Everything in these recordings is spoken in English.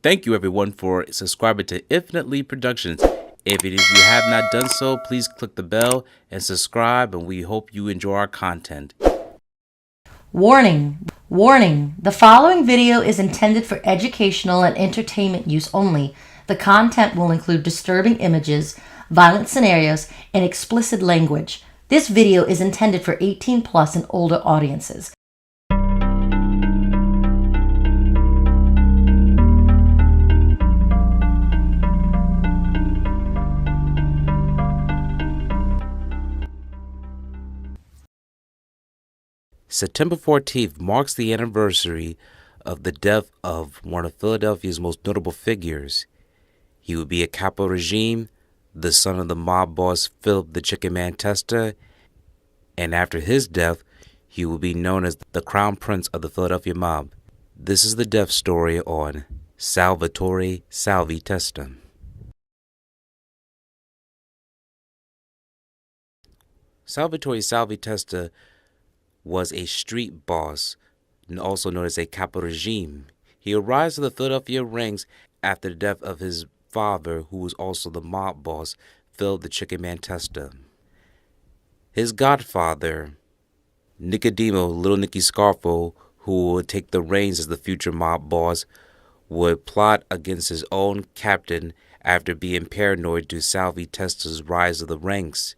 Thank you everyone for subscribing to Infinitely Productions. If you have not done so, please click the bell and subscribe, and we hope you enjoy our content. Warning! Warning! The following video is intended for educational and entertainment use only. The content will include disturbing images, violent scenarios, and explicit language. This video is intended for 18 plus and older audiences. September 14th marks the anniversary of the death of one of Philadelphia's most notable figures. He would be a capo regime, the son of the mob boss Philip the Chicken Man Testa, and after his death, he will be known as the Crown Prince of the Philadelphia mob. This is the death story on Salvatore Salvi Testa. Salvatore Salvi Testa was a street boss, also known as a capo regime. He arose to the Philadelphia ranks after the death of his father, who was also the mob boss, Philip the Chicken Man Testa. His godfather, Nicodemo Little Nicky Scarfo, who would take the reins as the future mob boss, would plot against his own captain after being paranoid to Salvi Testa's rise to the ranks.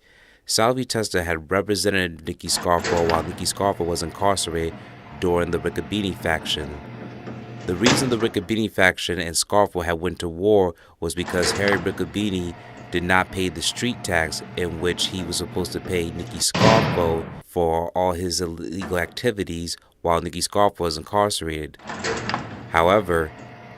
Salvi Testa had represented Nicky Scarfo while Nicky Scarfo was incarcerated during the Riccobini faction. The reason the Riccobini faction and Scarfo had went to war was because Harry Riccobini did not pay the street tax in which he was supposed to pay Nicky Scarfo for all his illegal activities while Nicky Scarfo was incarcerated. However,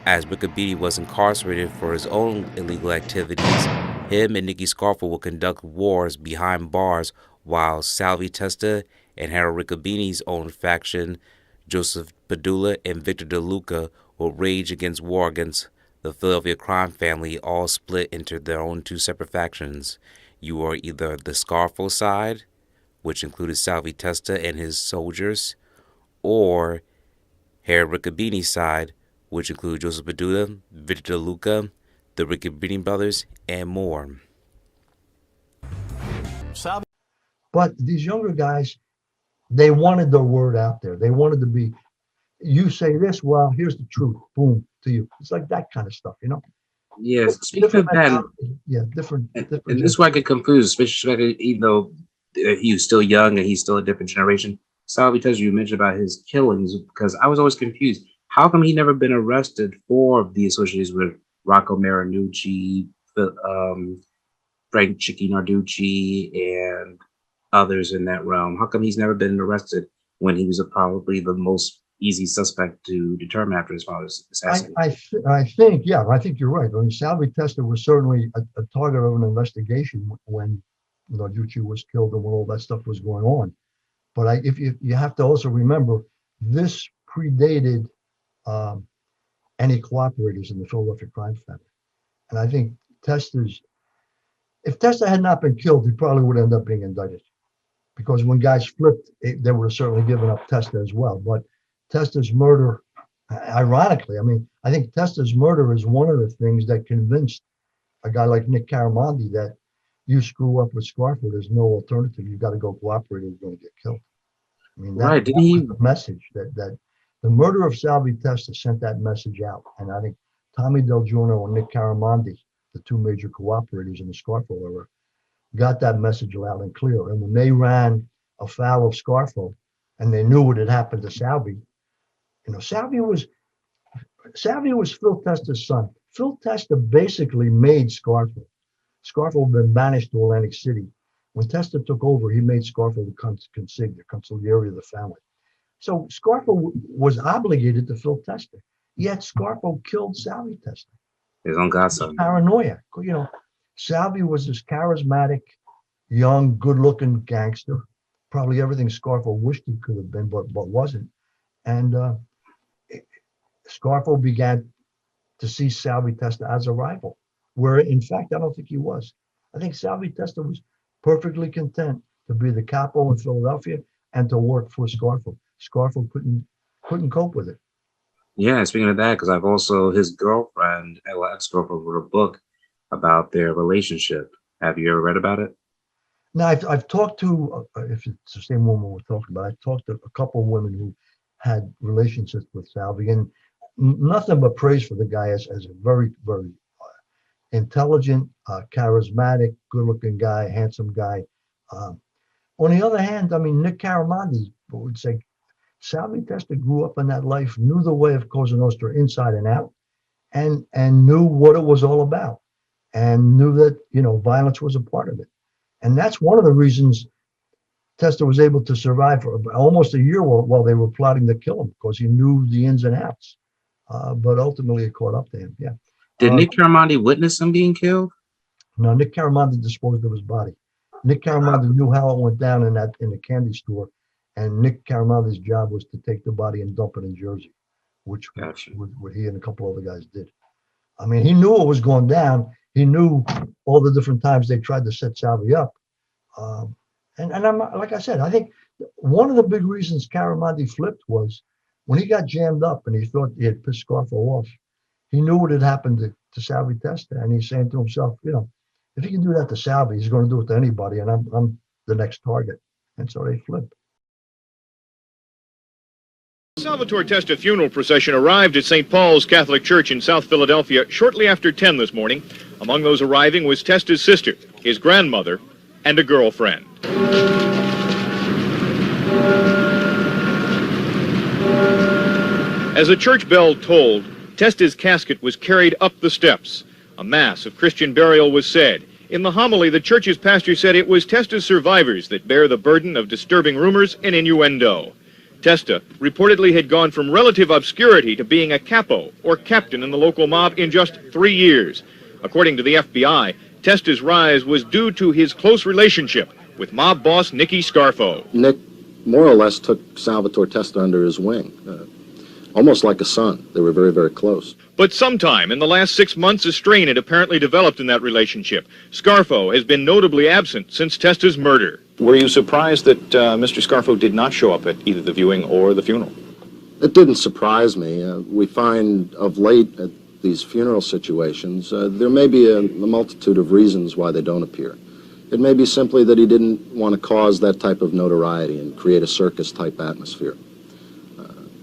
as Riccobini was incarcerated for his own illegal activities, him and Nicky Scarfo will conduct wars behind bars while Salvi Testa and Harold Riccobini's own faction, Joseph Padula and Victor DeLuca, will rage against war against the Philadelphia crime family, all split into their own two separate factions. You are either the Scarfo side, which included Salvi Testa and his soldiers, or Harold Riccobini's side, which included Joseph Padula, Victor DeLuca, the Riccobini brothers, and more. But these younger guys, they wanted the word out there. They wanted to be, you say this, well, here's the truth, boom, to you. It's like that kind of stuff, you know? Yes, speaking of that, different. and this is why I get confused, especially even though he was still young and he's still a different generation. Salvi Testa, you mentioned about his killings, because I was always confused. How come he never been arrested for the associations with Rocco Marinucci, Frank Chicky Narducci, and others in that realm? How come he's never been arrested when he was probably the most easy suspect to determine after his father's assassination? I think you're right. I mean, Salvi Testa was certainly a target of an investigation when Narducci was killed and when all that stuff was going on. But if you have to also remember, this predated any cooperators in the Philadelphia crime family. And I think if Testa had not been killed, he probably would end up being indicted. Because when guys flipped, they would have certainly given up Testa as well. But Testa's murder, ironically, I mean, I think Testa's murder is one of the things that convinced a guy like Nick Caramandi that you screw up with Scarfo, there's no alternative. You've got to go cooperate or you're going to get killed. I mean, that was the message that the murder of Salvi Testa sent that message out. And I think Tommy Del Giorno and Nick Caramandi, the two major cooperators in the Scarfo era, got that message loud and clear. And when they ran afoul of Scarfo and they knew what had happened to Salvi, Salvi was Phil Testa's son. Phil Testa basically made Scarfo. Scarfo had been banished to Atlantic City. When Testa took over, he made Scarfo the consigliere of the family. So Scarfo was obligated to Phil Testa. Yet Scarfo killed Salvi Testa. His own godson. Paranoia. Salvi was this charismatic, young, good-looking gangster. Probably everything Scarfo wished he could have been, but wasn't. And Scarfo began to see Salvi Testa as a rival, where in fact I don't think he was. I think Salvi Testa was perfectly content to be the capo in Philadelphia and to work for Scarfo. Scarfo couldn't cope with it. Yeah, speaking of that, because I've also his girlfriend, well, ex-girlfriend, wrote a book about their relationship. Have you ever read about it? Now, I've talked to, if it's the same woman we're talking about, I've talked to a couple of women who had relationships with Salvi, and nothing but praise for the guy as a very, very intelligent, charismatic, good-looking guy, handsome guy. Um, on the other hand, I mean, Nick Caramandi would say Salvi Testa grew up in that life, knew the way of Cosa Nostra inside and out, and knew what it was all about, and knew that violence was a part of it. And that's one of the reasons Testa was able to survive for almost a year while they were plotting to kill him, because he knew the ins and outs. But ultimately, it caught up to him. Yeah. Did Uh, Nick Caramandi witness him being killed? Now, Nick Caramandi disposed of his body. Nick Caramandi knew how it went down in the candy store, and Nick Caramandi's job was to take the body and dump it in Jersey, which Gotcha. what he and a couple other guys did. I mean, he knew what was going down. He knew all the different times they tried to set Salvi up. Um, and I'm like I said, I think one of the big reasons Caramandi flipped was when he got jammed up and he thought he had pissed Scarfo off. He knew what had happened to Salvi Testa, and he's saying to himself, if he can do that to Salvi, he's going to do it to anybody, and I'm the next target. And so they flipped. Salvatore Testa funeral procession arrived at St. Paul's Catholic Church in South Philadelphia shortly after 10 this morning. Among those arriving was Testa's sister, his grandmother, and a girlfriend. As the church bell tolled, Testa's casket was carried up the steps. A mass of Christian burial was said. In the homily, the church's pastor said it was Testa's survivors that bear the burden of disturbing rumors and innuendo. Testa reportedly had gone from relative obscurity to being a capo, or captain in the local mob, in just 3 years. According to the FBI, Testa's rise was due to his close relationship with mob boss Nicky Scarfo. Nick more or less took Salvatore Testa under his wing, almost like a son. They were very, very close. But sometime in the last 6 months, a strain had apparently developed in that relationship. Scarfo has been notably absent since Testa's murder. Were you surprised that Mr. Scarfo did not show up at either the viewing or the funeral? It didn't surprise me. We find of late at these funeral situations, there may be a multitude of reasons why they don't appear. It may be simply that he didn't want to cause that type of notoriety and create a circus-type atmosphere.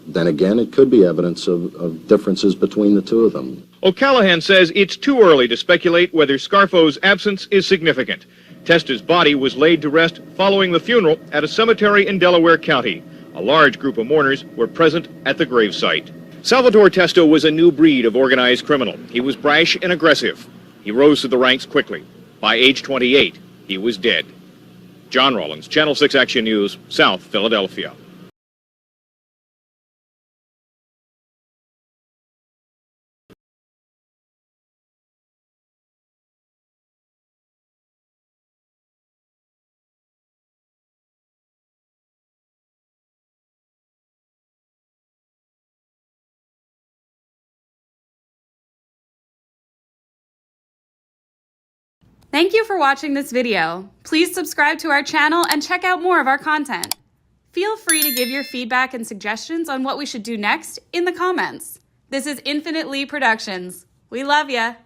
Then again, it could be evidence of differences between the two of them. O'Callaghan says it's too early to speculate whether Scarfo's absence is significant. Testa's body was laid to rest following the funeral at a cemetery in Delaware County. A large group of mourners were present at the gravesite. Salvatore Testa was a new breed of organized criminal. He was brash and aggressive. He rose through the ranks quickly. By age 28, he was dead. John Rollins, Channel 6 Action News, South Philadelphia. Thank you for watching this video. Please subscribe to our channel and check out more of our content. Feel free to give your feedback and suggestions on what we should do next in the comments. This is Infinite Lee Productions. We love ya.